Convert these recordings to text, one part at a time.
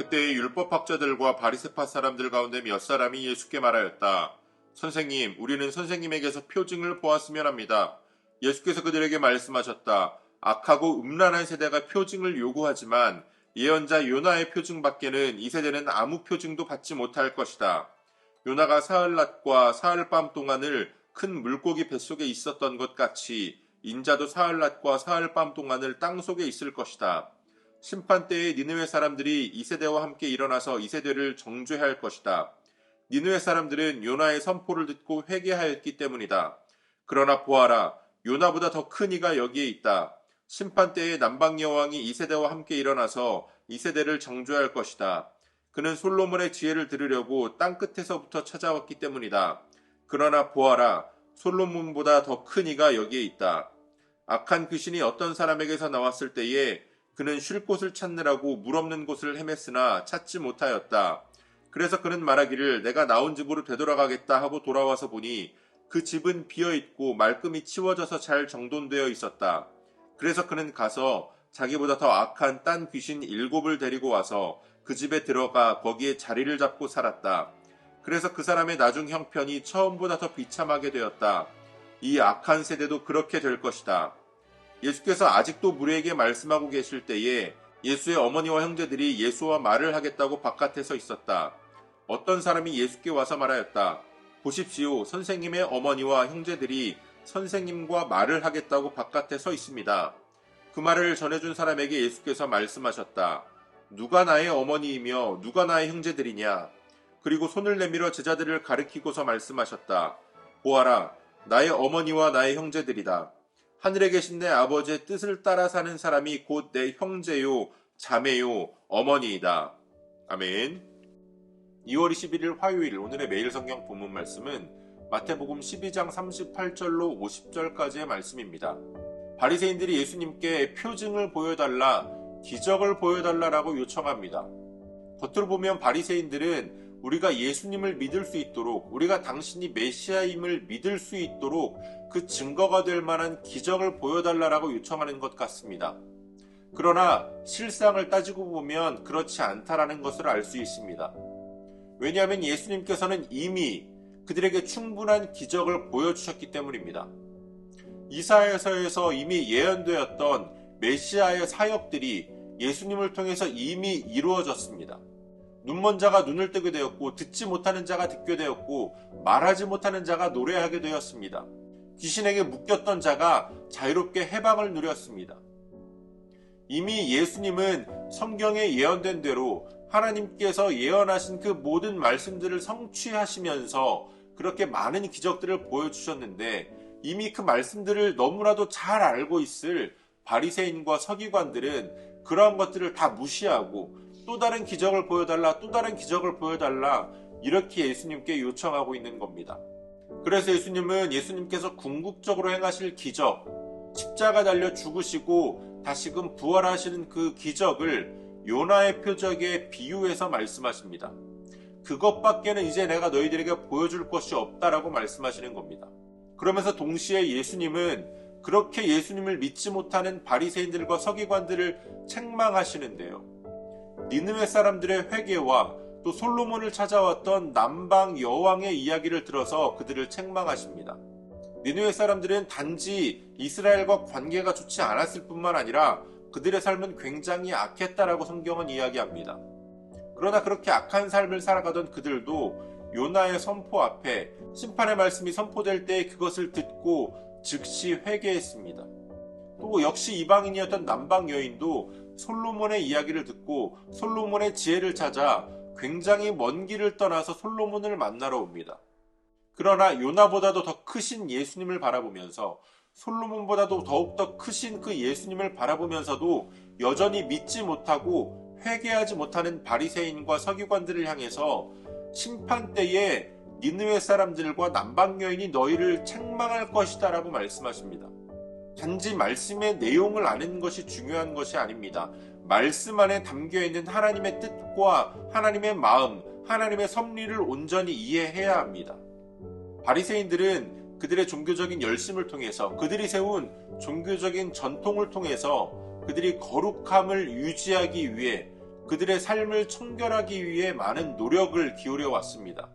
그때의 율법학자들과 바리새파 사람들 가운데 몇 사람이 예수께 말하였다. 선생님, 우리는 선생님에게서 표징을 보았으면 합니다. 예수께서 그들에게 말씀하셨다. 악하고 음란한 세대가 표징을 요구하지만 예언자 요나의 표징밖에는 이 세대는 아무 표징도 받지 못할 것이다. 요나가 사흘낮과 사흘밤 동안을 큰 물고기 뱃속에 있었던 것 같이 인자도 사흘낮과 사흘밤 동안을 땅속에 있을 것이다. 심판때에 니느웨 사람들이 이 세대와 함께 일어나서 이 세대를 정죄할 것이다. 니느웨 사람들은 요나의 선포를 듣고 회개하였기 때문이다. 그러나 보아라, 요나보다 더 큰 이가 여기에 있다. 심판때에 남방 여왕이 이 세대와 함께 일어나서 이 세대를 정죄할 것이다. 그는 솔로몬의 지혜를 들으려고 땅 끝에서부터 찾아왔기 때문이다. 그러나 보아라, 솔로몬보다 더 큰 이가 여기에 있다. 악한 귀신이 어떤 사람에게서 나왔을 때에 그는 쉴 곳을 찾느라고 물 없는 곳을 헤맸으나 찾지 못하였다. 그래서 그는 말하기를 내가 나온 집으로 되돌아가겠다 하고 돌아와서 보니 그 집은 비어있고 말끔히 치워져서 잘 정돈되어 있었다. 그래서 그는 가서 자기보다 더 악한 딴 귀신 7을 데리고 와서 그 집에 들어가 거기에 자리를 잡고 살았다. 그래서 그 사람의 나중 형편이 처음보다 더 비참하게 되었다. 이 악한 세대도 그렇게 될 것이다. 예수께서 아직도 무리에게 말씀하고 계실 때에 예수의 어머니와 형제들이 예수와 말을 하겠다고 바깥에 서 있었다. 어떤 사람이 예수께 와서 말하였다. 보십시오, 선생님의 어머니와 형제들이 선생님과 말을 하겠다고 바깥에 서 있습니다. 그 말을 전해준 사람에게 예수께서 말씀하셨다. 누가 나의 어머니이며 누가 나의 형제들이냐? 그리고 손을 내밀어 제자들을 가리키고서 말씀하셨다. 보아라, 나의 어머니와 나의 형제들이다. 하늘에 계신 내 아버지의 뜻을 따라 사는 사람이 곧 내 형제요, 자매요, 어머니이다. 아멘. 2월 21일 화요일 오늘의 매일 성경 본문 말씀은 마태복음 12장 38절로 50절까지의 말씀입니다. 바리새인들이 예수님께 표징을 보여달라, 기적을 보여달라라고 요청합니다. 겉으로 보면 바리새인들은 우리가 예수님을 믿을 수 있도록, 우리가 당신이 메시아임을 믿을 수 있도록 그 증거가 될 만한 기적을 보여달라라고 요청하는 것 같습니다. 그러나 실상을 따지고 보면 그렇지 않다라는 것을 알 수 있습니다. 왜냐하면 예수님께서는 이미 그들에게 충분한 기적을 보여주셨기 때문입니다. 이사야서에서 이미 예언되었던 메시아의 사역들이 예수님을 통해서 이미 이루어졌습니다. 눈먼 자가 눈을 뜨게 되었고, 듣지 못하는 자가 듣게 되었고, 말하지 못하는 자가 노래하게 되었습니다. 귀신에게 묶였던 자가 자유롭게 해방을 누렸습니다. 이미 예수님은 성경에 예언된 대로 하나님께서 예언하신 그 모든 말씀들을 성취하시면서 그렇게 많은 기적들을 보여주셨는데, 이미 그 말씀들을 너무나도 잘 알고 있을 바리새인과 서기관들은 그러한 것들을 다 무시하고 또 다른 기적을 보여달라, 또 다른 기적을 보여달라, 이렇게 예수님께 요청하고 있는 겁니다. 그래서 예수님께서 궁극적으로 행하실 기적, 십자가 달려 죽으시고 다시금 부활하시는 그 기적을 요나의 표적에 비유해서 말씀하십니다. 그것밖에는 이제 내가 너희들에게 보여줄 것이 없다라고 말씀하시는 겁니다. 그러면서 동시에 예수님은 그렇게 예수님을 믿지 못하는 바리새인들과 서기관들을 책망하시는데요. 니느웨 사람들의 회개와 또 솔로몬을 찾아왔던 남방 여왕의 이야기를 들어서 그들을 책망하십니다. 니느웨 사람들은 단지 이스라엘과 관계가 좋지 않았을 뿐만 아니라 그들의 삶은 굉장히 악했다라고 성경은 이야기합니다. 그러나 그렇게 악한 삶을 살아가던 그들도 요나의 선포 앞에 심판의 말씀이 선포될 때 그것을 듣고 즉시 회개했습니다. 또 역시 이방인이었던 남방 여인도 솔로몬의 이야기를 듣고 솔로몬의 지혜를 찾아 굉장히 먼 길을 떠나서 솔로몬을 만나러 옵니다. 그러나 요나보다도 더 크신 예수님을 바라보면서, 솔로몬보다도 더욱더 크신 그 예수님을 바라보면서도 여전히 믿지 못하고 회개하지 못하는 바리새인과 서기관들을 향해서 심판 때에 니느웨 사람들과 남방 여인이 너희를 책망할 것이다 라고 말씀하십니다. 단지 말씀의 내용을 아는 것이 중요한 것이 아닙니다. 말씀 안에 담겨있는 하나님의 뜻과 하나님의 마음, 하나님의 섭리를 온전히 이해해야 합니다. 바리새인들은 그들의 종교적인 열심을 통해서, 그들이 세운 종교적인 전통을 통해서 그들이 거룩함을 유지하기 위해 그들의 삶을 청결하기 위해 많은 노력을 기울여 왔습니다.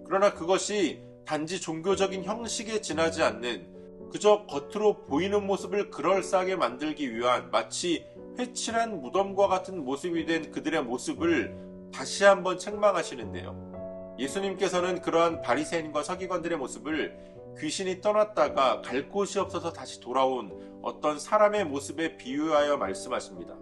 그러나 그것이 단지 종교적인 형식에 지나지 않는 그저 겉으로 보이는 모습을 그럴싸하게 만들기 위한 마치 회칠한 무덤과 같은 모습이 된 그들의 모습을 다시 한번 책망하시는데요. 예수님께서는 그러한 바리새인과 서기관들의 모습을 귀신이 떠났다가 갈 곳이 없어서 다시 돌아온 어떤 사람의 모습에 비유하여 말씀하십니다.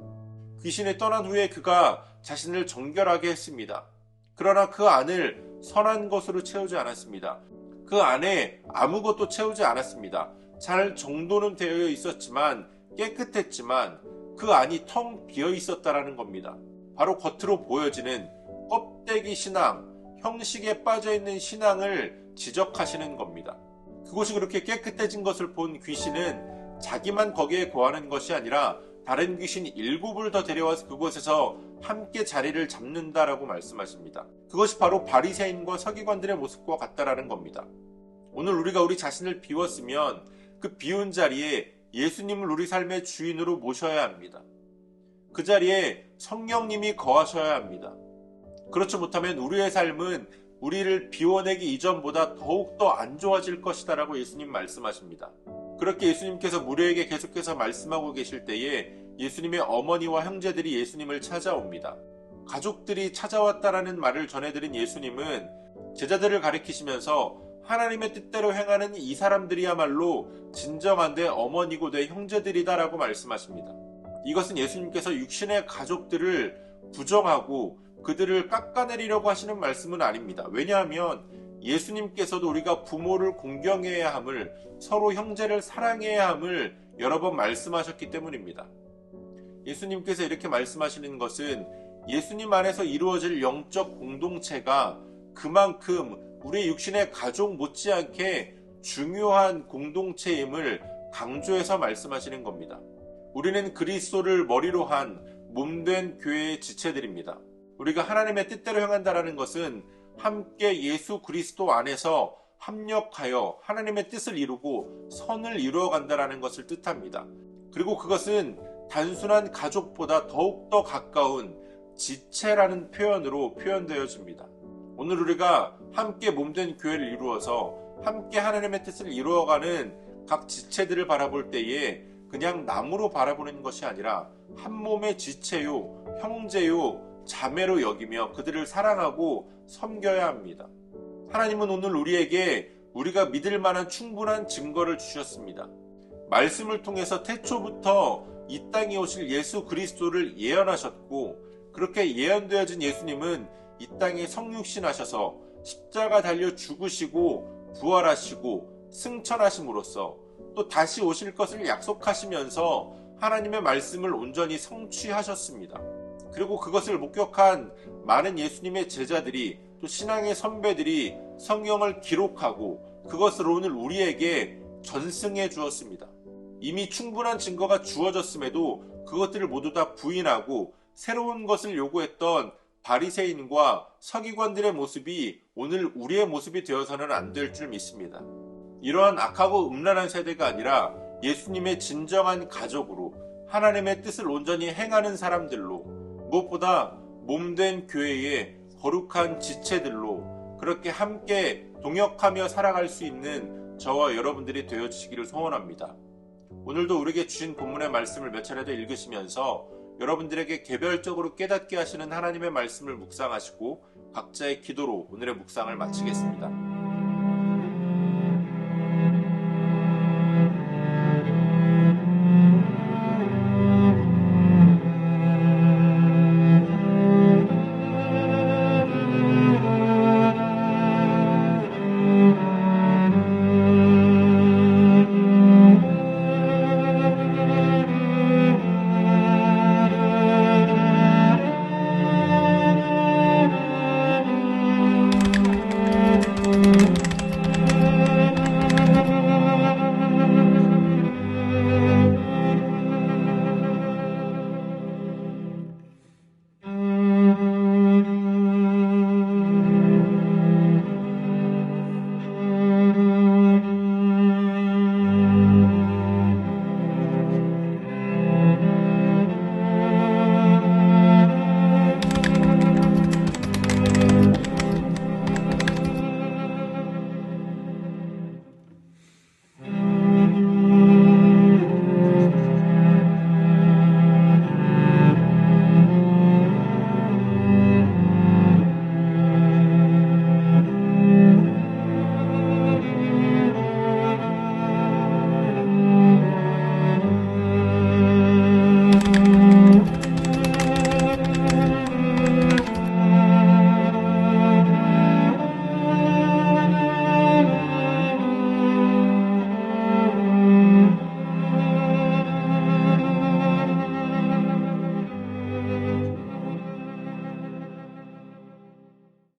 귀신이 떠난 후에 그가 자신을 정결하게 했습니다. 그러나 그 안을 선한 것으로 채우지 않았습니다. 그 안에 아무것도 채우지 않았습니다. 잘 정돈은 되어 있었지만 깨끗했지만 그 안이 텅 비어 있었다라는 겁니다. 바로 겉으로 보여지는 껍데기 신앙, 형식에 빠져있는 신앙을 지적하시는 겁니다. 그곳이 그렇게 깨끗해진 것을 본 귀신은 자기만 거기에 거하는 것이 아니라 다른 귀신 7을 더 데려와서 그곳에서 함께 자리를 잡는다라고 말씀하십니다. 그것이 바로 바리새인과 서기관들의 모습과 같다라는 겁니다. 오늘 우리가 우리 자신을 비웠으면 그 비운 자리에 예수님을 우리 삶의 주인으로 모셔야 합니다. 그 자리에 성령님이 거하셔야 합니다. 그렇지 못하면 우리의 삶은 우리를 비워내기 이전보다 더욱더 안 좋아질 것이다라고 예수님 말씀하십니다. 그렇게 예수님께서 무리에게 계속해서 말씀하고 계실 때에 예수님의 어머니와 형제들이 예수님을 찾아옵니다. 가족들이 찾아왔다라는 말을 전해드린 예수님은 제자들을 가리키시면서 하나님의 뜻대로 행하는 이 사람들이야말로 진정한 내 어머니고 내 형제들이다라고 말씀하십니다. 이것은 예수님께서 육신의 가족들을 부정하고 그들을 깎아내리려고 하시는 말씀은 아닙니다. 왜냐하면 예수님께서도 우리가 부모를 공경해야 함을, 서로 형제를 사랑해야 함을 여러 번 말씀하셨기 때문입니다. 예수님께서 이렇게 말씀하시는 것은 예수님 안에서 이루어질 영적 공동체가 그만큼 우리 육신의 가족 못지않게 중요한 공동체임을 강조해서 말씀하시는 겁니다. 우리는 그리스도를 머리로 한 몸된 교회의 지체들입니다. 우리가 하나님의 뜻대로 행한다라는 것은 함께 예수 그리스도 안에서 합력하여 하나님의 뜻을 이루고 선을 이루어간다라는 것을 뜻합니다. 그리고 그것은 단순한 가족보다 더욱더 가까운 지체라는 표현으로 표현되어집니다. 오늘 우리가 함께 몸된 교회를 이루어서 함께 하나님의 뜻을 이루어가는 각 지체들을 바라볼 때에 그냥 나무로 바라보는 것이 아니라 한 몸의 지체요, 형제요, 자매로 여기며 그들을 사랑하고 섬겨야 합니다. 하나님은 오늘 우리에게 우리가 믿을 만한 충분한 증거를 주셨습니다. 말씀을 통해서 태초부터 이 땅에 오실 예수 그리스도를 예언하셨고, 그렇게 예언되어진 예수님은 이 땅에 성육신하셔서 십자가 달려 죽으시고 부활하시고 승천하심으로써 또 다시 오실 것을 약속하시면서 하나님의 말씀을 온전히 성취하셨습니다. 그리고 그것을 목격한 많은 예수님의 제자들이, 또 신앙의 선배들이 성경을 기록하고 그것을 오늘 우리에게 전승해 주었습니다. 이미 충분한 증거가 주어졌음에도 그것들을 모두 다 부인하고 새로운 것을 요구했던 바리새인과 서기관들의 모습이 오늘 우리의 모습이 되어서는 안 될 줄 믿습니다. 이러한 악하고 음란한 세대가 아니라 예수님의 진정한 가족으로 하나님의 뜻을 온전히 행하는 사람들로, 무엇보다 몸된 교회의 거룩한 지체들로 그렇게 함께 동역하며 살아갈 수 있는 저와 여러분들이 되어주시기를 소원합니다. 오늘도 우리에게 주신 본문의 말씀을 몇 차례 더 읽으시면서 여러분들에게 개별적으로 깨닫게 하시는 하나님의 말씀을 묵상하시고 각자의 기도로 오늘의 묵상을 마치겠습니다.